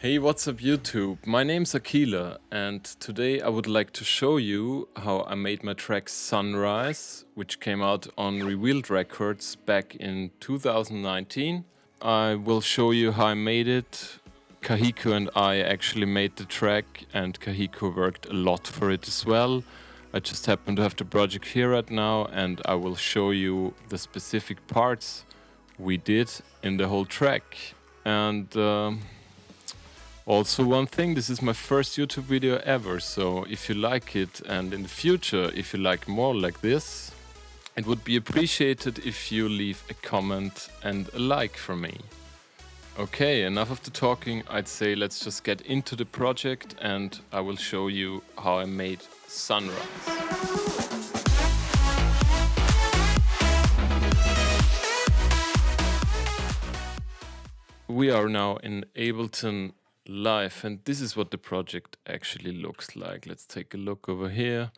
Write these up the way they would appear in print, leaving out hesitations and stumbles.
Hey, what's up YouTube? My name's Akela and today I would like to show you how I made my track Sunrise, which came out on Revealed Records back in 2019. I will show you how I made it. Kahikko and I actually made the track and Kahikko worked a lot for it as well. I just happen to have the project here right now and I will show you the specific parts we did in the whole track. And also one thing, this is my first YouTube video ever, so if you like it and in the future if you like more like this, it would be appreciated if you leave a comment and a like for me. Okay, enough of the talking, I'd say let's just get into the project and I will show you how I made Sunrise. We are now in Ableton Live and this is what the project actually looks like. Let's take a look over here.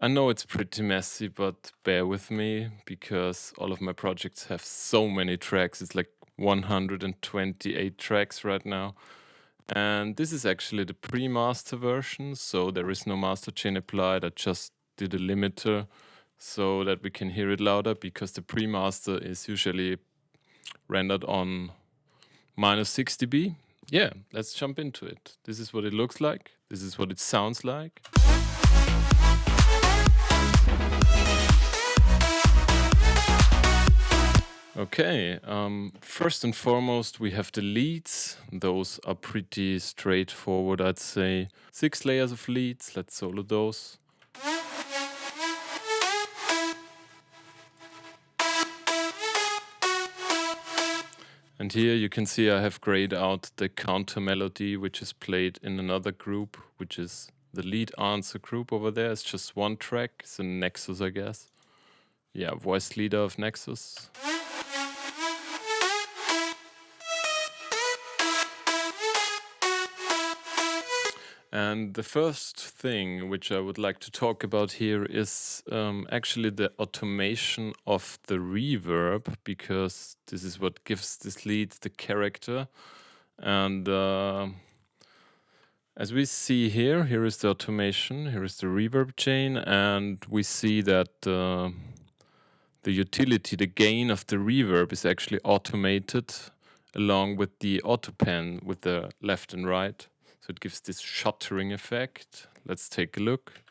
I know it's pretty messy, but bear with me because all of my projects have so many tracks. It's like 128 tracks right now. And this is actually the pre-master version, so there is no master chain applied. I just did a limiter so that we can hear it louder because the pre-master is usually rendered on -6 dB. Yeah, let's jump into it. This is what it looks like. This is what it sounds like. Okay, first and foremost, we have the leads. Those are pretty straightforward, I'd say. 6 layers of leads. Let's solo those. And here you can see I have grayed out the counter melody, which is played in another group, which is the lead answer group over there. It's just one track. It's a Nexus, I guess. Yeah, voice leader of Nexus. And the first thing which I would like to talk about here is actually the automation of the reverb, because this is what gives this lead the character. And as we see here, here is the automation, here is the reverb chain, and we see that the utility, the gain of the reverb is actually automated along with the auto pen with the left and right. So it gives this shuttering effect. Let's take a look.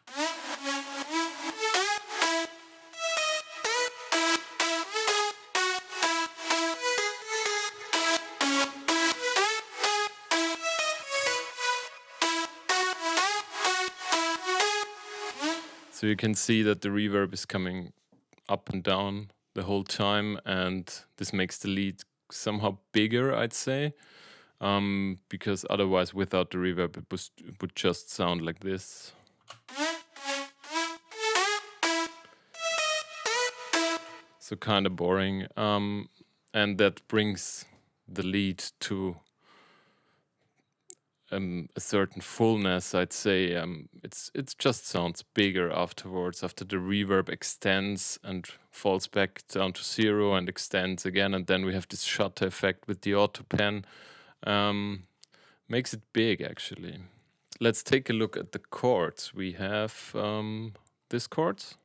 So you can see that the reverb is coming up and down the whole time, and this makes the lead somehow bigger, I'd say. Because otherwise without the reverb it would just sound like this. So kind of boring. And that brings the lead to a certain fullness, I'd say. It just sounds bigger afterwards, after the reverb extends and falls back down to 0 and extends again, and then we have this shutter effect with the auto pen. Makes it big actually. Let's take a look at the chords. We have this chords.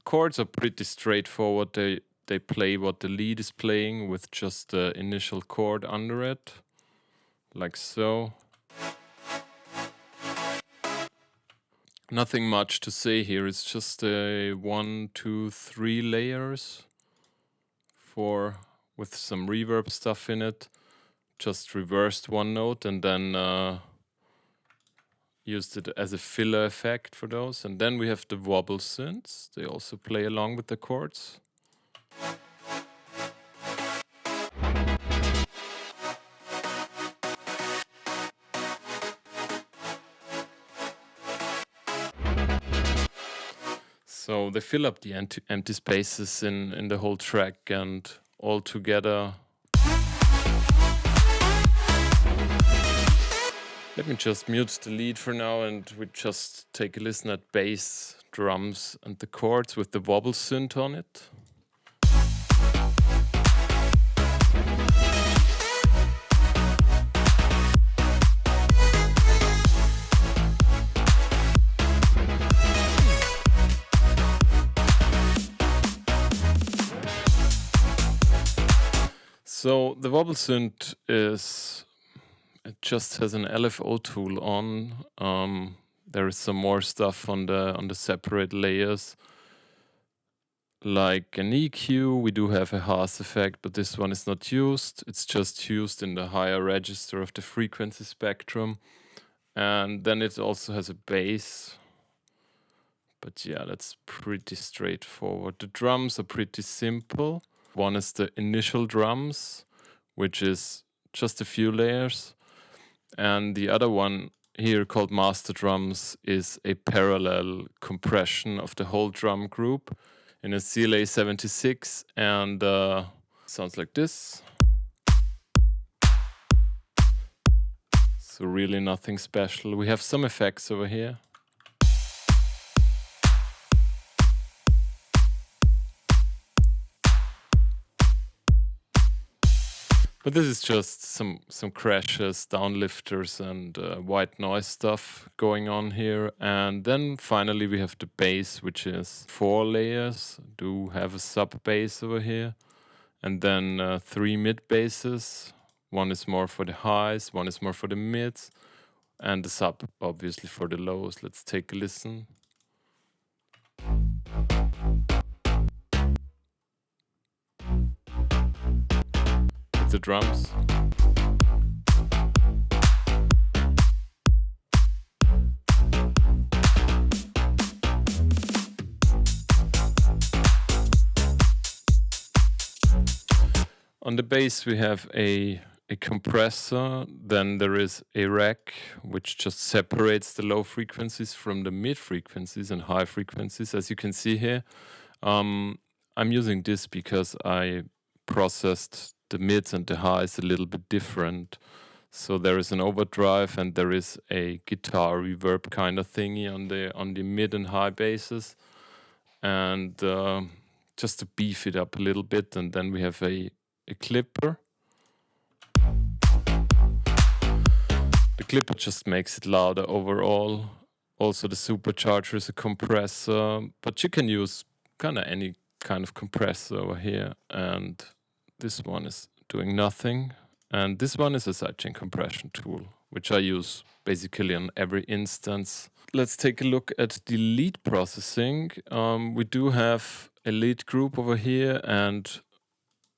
Chords are pretty straightforward. They play what the lead is playing with just the initial chord under it, like so. Nothing much to say here. It's just a 1, 2, 3 layers with some reverb stuff in it. Just reversed one note and then used it as a filler effect for those. And then we have the wobble synths. They also play along with the chords. So they fill up the empty spaces in the whole track, and all together. Let me just mute the lead for now and we just take a listen at bass, drums and the chords with the wobble synth on it. So the wobble synth it just has an LFO tool on. There is some more stuff on the separate layers, like an EQ. We do have a Haas effect, but this one is not used. It's just used in the higher register of the frequency spectrum. And then it also has a bass. But yeah, that's pretty straightforward. The drums are pretty simple. One is the initial drums, which is just a few layers. And the other one here, called master drums, is a parallel compression of the whole drum group in a CLA 76, and sounds like this. So really nothing special. We have some effects over here. But this is just some crashes, downlifters, and white noise stuff going on here. And then finally we have the bass, which is 4 layers. Do have a sub bass over here, and then 3 mid basses. One is more for the highs, one is more for the mids, and the sub obviously for the lows. Let's take a listen. The drums. On the bass we have a compressor, then there is a rack which just separates the low frequencies from the mid frequencies and high frequencies. As you can see here, I'm using this because I processed the mids and the highs a little bit different. So there is an overdrive and there is a guitar reverb kind of thingy on the mid and high basses, and just to beef it up a little bit. And then we have a clipper. The clipper just makes it louder overall. Also the supercharger is a compressor, but you can use kind of any kind of compressor over here. And this one is doing nothing. And this one is a sidechain compression tool, which I use basically on every instance. Let's take a look at the lead processing. We do have a lead group over here, and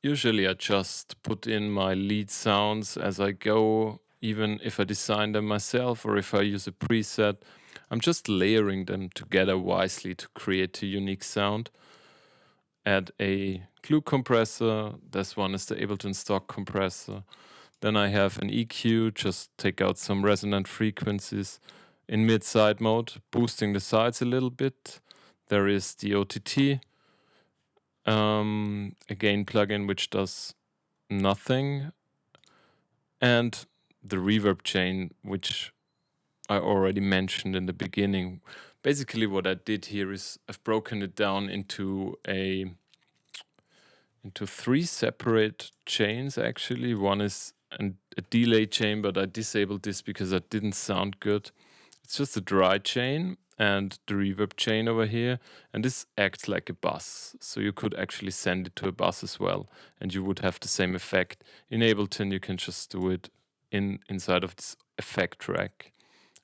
usually I just put in my lead sounds as I go, even if I design them myself or if I use a preset. I'm just layering them together wisely to create a unique sound. Add a glue compressor. This one is the Ableton stock compressor. Then I have an EQ, just take out some resonant frequencies in mid-side mode, boosting the sides a little bit. There is the OTT, a gain plugin which does nothing, and the reverb chain, which I already mentioned in the beginning. Basically what I did here is I've broken it down into 3 separate chains actually. One is a delay chain, but I disabled this because that didn't sound good. It's just a dry chain and the reverb chain over here, and this acts like a bus. So you could actually send it to a bus as well, and you would have the same effect. In Ableton you can just do it inside of this effect track.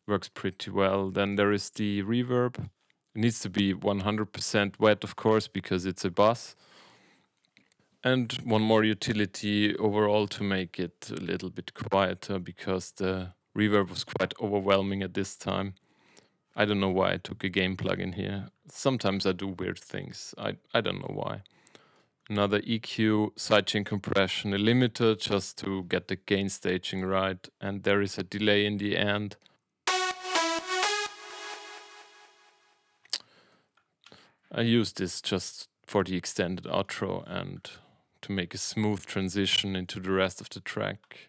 Works pretty well. Then there is the reverb. It needs to be 100% wet, of course, because it's a bus. And one more utility overall to make it a little bit quieter, because the reverb was quite overwhelming at this time. I don't know why I took a gain plugin here. Sometimes I do weird things. I don't know why. Another EQ, sidechain compression, a limiter just to get the gain staging right. And there is a delay in the end. I use this just for the extended outro and to make a smooth transition into the rest of the track.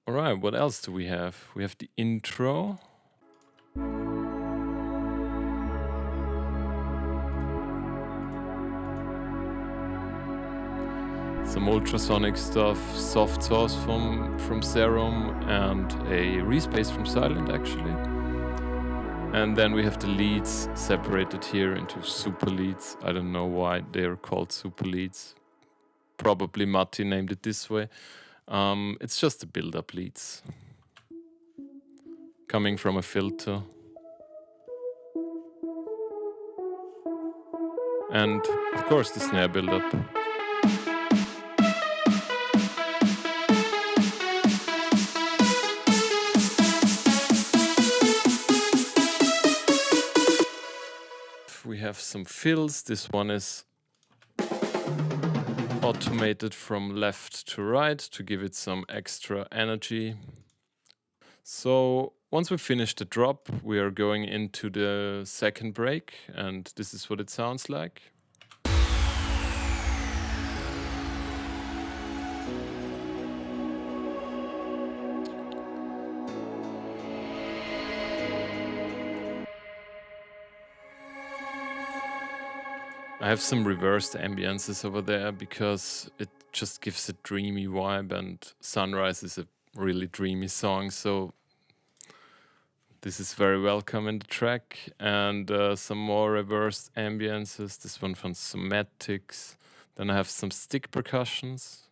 Alright, what else do we have? We have the intro. Some ultrasonic stuff, soft sauce from Serum, and a respace from Silent actually. And then we have the leads separated here into super leads. I don't know why they're called super leads. probably Matti named it this way. It's just the build-up leads coming from a filter. And of course the snare build-up. We have some fills. This one is automated from left to right to give it some extra energy. So once we finish the drop, we are going into the second break, and this is what it sounds like. I have some reversed ambiances over there because it just gives a dreamy vibe, and Sunrise is a really dreamy song, so this is very welcome in the track. And some more reversed ambiances, this one from Somatics. Then I have some stick percussions.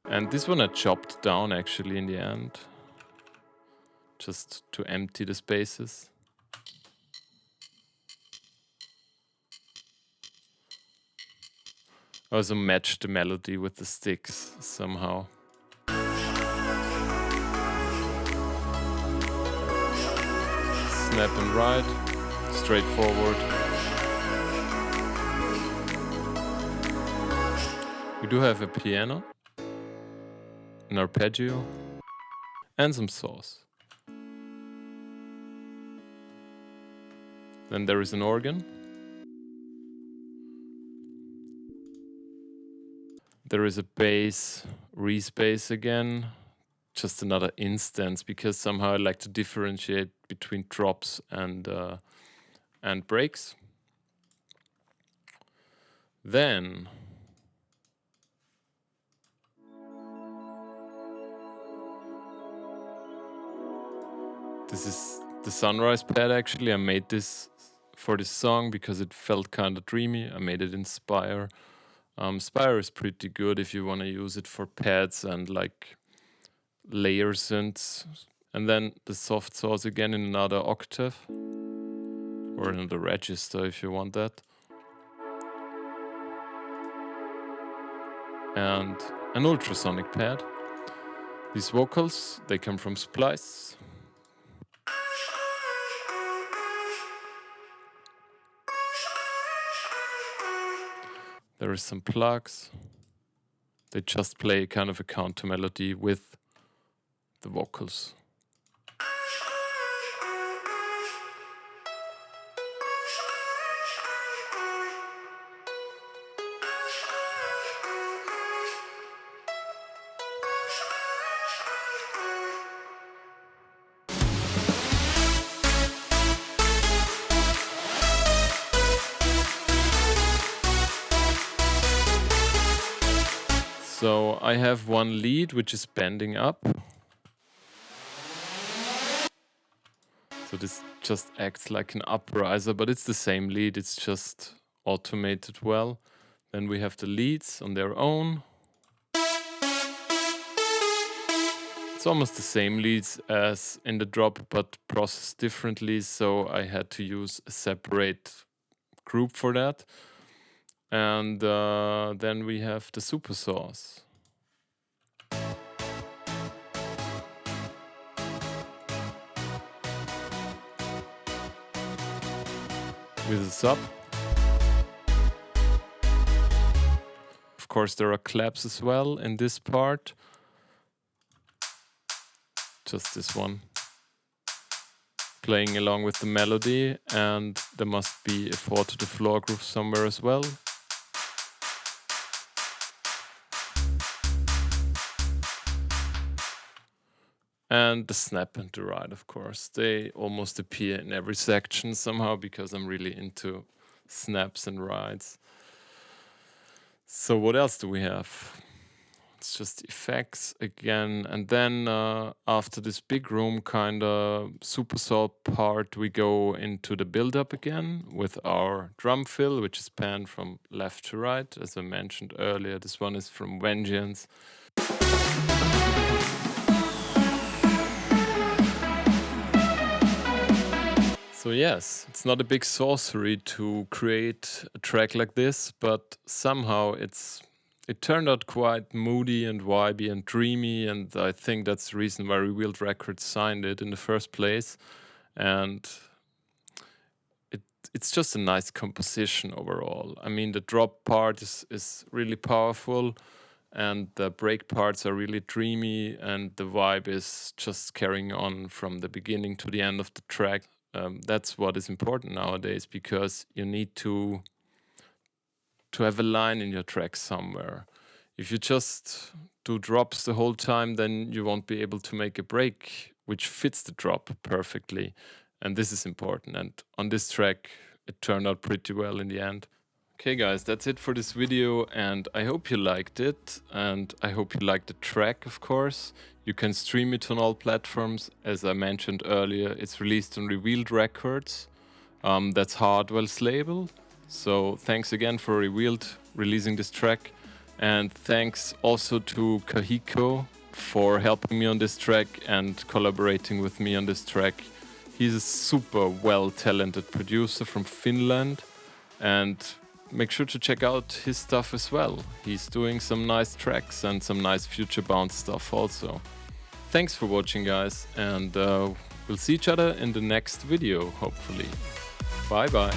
And this one I chopped down actually in the end, just to empty the spaces. I also matched the melody with the sticks somehow. Snap and ride, straightforward. We do have a piano, an arpeggio, and some saws. Then there is an organ. There is a bass, respace again, just another instance, because somehow I like to differentiate between drops and breaks. Then this is the Sunrise pad actually. I made this for this song because it felt kind of dreamy. I made it in Spire. Spire is pretty good if you want to use it for pads and like layer synths. And then the soft saws again in another octave or another register if you want that. And an ultrasonic pad. These vocals, they come from Splice. There is some plugs. They just play kind of a counter melody with the vocals. So I have one lead which is bending up. So this just acts like an upriser, but it's the same lead, it's just automated well. Then we have the leads on their own. It's almost the same leads as in the drop, but processed differently, so I had to use a separate group for that. And then we have the super saws. With a sub. Of course, there are claps as well in this part. Just this one. Playing along with the melody, and there must be a 4 to the floor groove somewhere as well. And the snap and the ride, of course. They almost appear in every section somehow because I'm really into snaps and rides. So what else do we have? It's just effects again. And then after this big room kind of super salt part, we go into the build up again with our drum fill, which is panned from left to right. As I mentioned earlier, this one is from Vengeance. So yes, it's not a big sorcery to create a track like this, but somehow it turned out quite moody and vibey and dreamy, and I think that's the reason why Revealed Records signed it in the first place. And it's just a nice composition overall. I mean, the drop part is really powerful, and the break parts are really dreamy, and the vibe is just carrying on from the beginning to the end of the track. That's what is important nowadays, because you need to have a line in your track somewhere. If you just do drops the whole time, then you won't be able to make a break which fits the drop perfectly. And this is important. And on this track, it turned out pretty well in the end. Okay guys, that's it for this video, and I hope you liked it, and I hope you liked the track, of course. You can stream it on all platforms. As I mentioned earlier, it's released on Revealed Records. That's Hardwell's label. So thanks again for Revealed releasing this track, and thanks also to Kahikko for helping me on this track and collaborating with me on this track. He's a super well-talented producer from Finland, and make sure to check out his stuff as well. He's doing some nice tracks and some nice future bound stuff also. Thanks for watching guys, and we'll see each other in the next video, hopefully. Bye bye.